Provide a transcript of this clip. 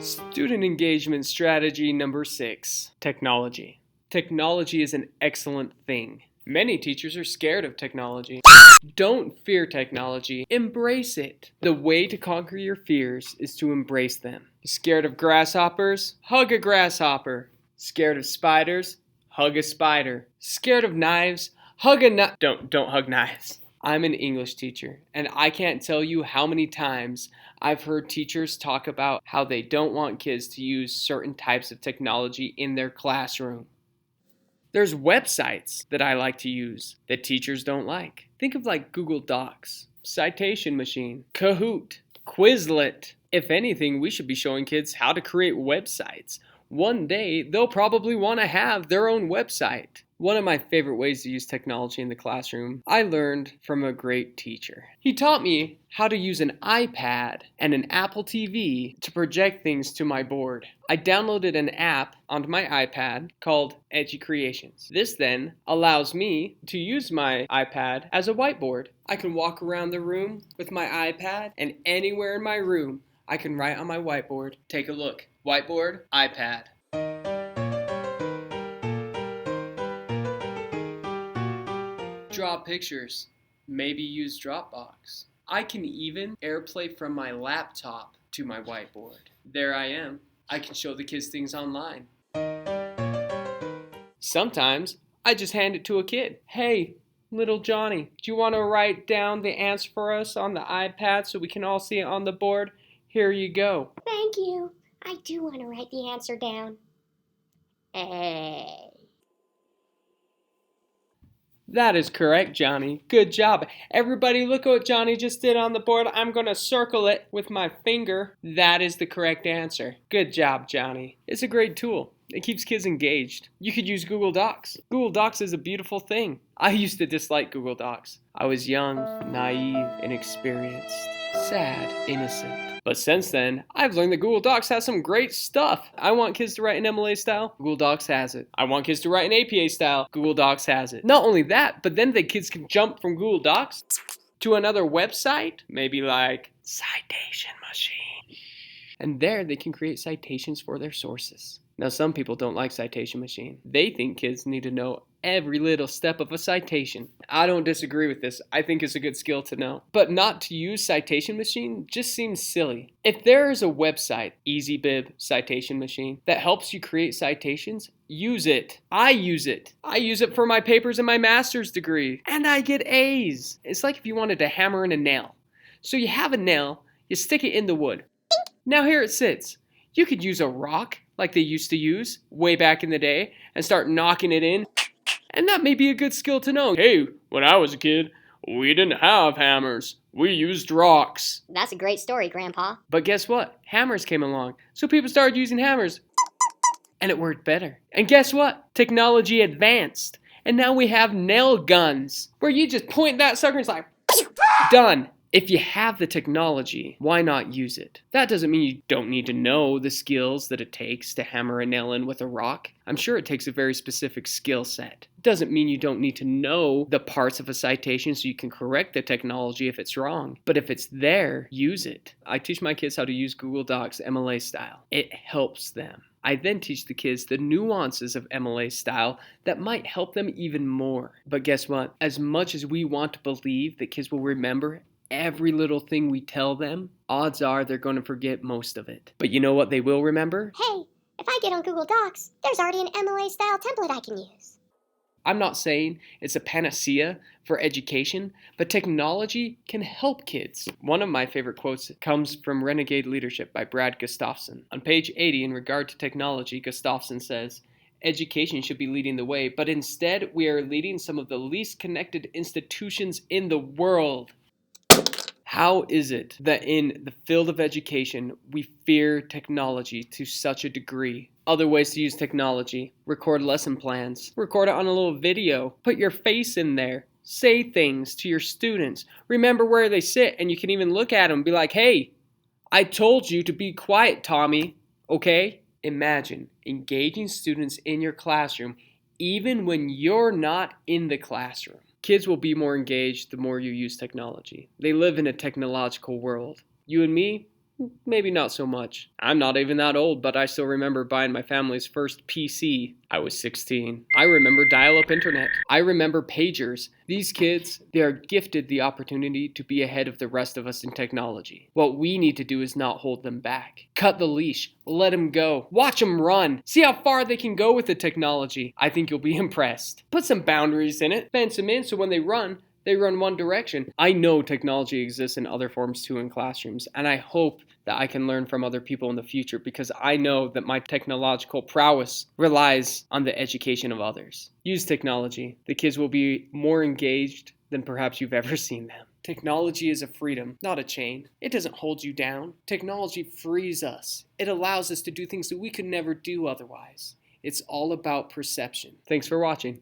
Student engagement strategy number 6, technology. Technology is an excellent thing. Many teachers are scared of technology. Don't fear technology, embrace it. The way to conquer your fears is to embrace them. Scared of grasshoppers? Hug a grasshopper. Scared of spiders? Hug a spider. Scared of knives? Hug a knife. Don't hug knives. I'm an English teacher, and I can't tell you how many times I've heard teachers talk about how they don't want kids to use certain types of technology in their classroom. There's websites that I like to use that teachers don't like. Think of like Google Docs, Citation Machine, Kahoot, Quizlet. If anything, we should be showing kids how to create websites. One day, they'll probably want to have their own website. One of my favorite ways to use technology in the classroom, I learned from a great teacher. He taught me how to use an iPad and an Apple TV to project things to my board. I downloaded an app onto my iPad called EduCreations. This then allows me to use my iPad as a whiteboard. I can walk around the room with my iPad, and anywhere in my room, I can write on my whiteboard. Take a look. Whiteboard, iPad. Draw pictures. Maybe use Dropbox. I can even AirPlay from my laptop to my whiteboard. There I am. I can show the kids things online. Sometimes I just hand it to a kid. Hey, little Johnny, do you want to write down the answer for us on the iPad so we can all see it on the board? Here you go. Thank you. I do want to write the answer down. A. That is correct, Johnny. Good job. Everybody look at what Johnny just did on the board. I'm going to circle it with my finger. That is the correct answer. Good job, Johnny. It's a great tool. It keeps kids engaged. You could use Google Docs. Google Docs is a beautiful thing. I used to dislike Google Docs. I was young, naive, inexperienced, sad, innocent. But since then, I've learned that Google Docs has some great stuff. I want kids to write in MLA style. Google Docs has it. I want kids to write in APA style. Google Docs has it. Not only that, but then the kids can jump from Google Docs to another website, maybe like Citation Machine. And there they can create citations for their sources. Now, some people don't like Citation Machine. They think kids need to know every little step of a citation. I don't disagree with this. I think it's a good skill to know. But not to use Citation Machine just seems silly. If there is a website, EasyBib Citation Machine, that helps you create citations, use it. I use it. I use it for my papers in my master's degree. And I get A's. It's like if you wanted to hammer in a nail. So you have a nail, you stick it in the wood. Now here it sits. You could use a rock like they used to use way back in the day and start knocking it in. And that may be a good skill to know. Hey, when I was a kid, we didn't have hammers. We used rocks. That's a great story, Grandpa. But guess what? Hammers came along. So people started using hammers. And it worked better. And guess what? Technology advanced. And now we have nail guns where you just point that sucker and it's like, done. If you have the technology, why not use it? That doesn't mean you don't need to know the skills that it takes to hammer a nail in with a rock. I'm sure it takes a very specific skill set. It doesn't mean you don't need to know the parts of a citation so you can correct the technology if it's wrong. But if it's there, use it. I teach my kids how to use Google Docs MLA style. It helps them. I then teach the kids the nuances of MLA style that might help them even more. But guess what? As much as we want to believe that kids will remember every little thing we tell them, odds are they're going to forget most of it. But you know what they will remember? Hey, if I get on Google Docs, there's already an MLA-style template I can use. I'm not saying it's a panacea for education, but technology can help kids. One of my favorite quotes comes from Renegade Leadership by Brad Gustafson. On page 80, in regard to technology, Gustafson says, "Education should be leading the way, but instead we are leading some of the least connected institutions in the world." How is it that in the field of education, we fear technology to such a degree? Other ways to use technology: record lesson plans, record it on a little video, put your face in there, say things to your students, remember where they sit, and you can even look at them and be like, hey, I told you to be quiet, Tommy, okay? Imagine engaging students in your classroom even when you're not in the classroom. Kids will be more engaged the more you use technology. They live in a technological world. You and me, Maybe not so much. I'm not even that old, but I still remember buying my family's first PC. I was 16. I remember dial-up internet. I remember pagers. These kids, they are gifted the opportunity to be ahead of the rest of us in technology. What we need to do is not hold them back. Cut the leash. Let them go. Watch them run. See how far they can go with the technology. I think you'll be impressed. Put some boundaries in it. Fence them in so when they run one direction. I know technology exists in other forms too in classrooms, and I hope that I can learn from other people in the future because I know that my technological prowess relies on the education of others. Use technology. The kids will be more engaged than perhaps you've ever seen them. Technology is a freedom, not a chain. It doesn't hold you down. Technology frees us. It allows us to do things that we could never do otherwise. It's all about perception. Thanks for watching.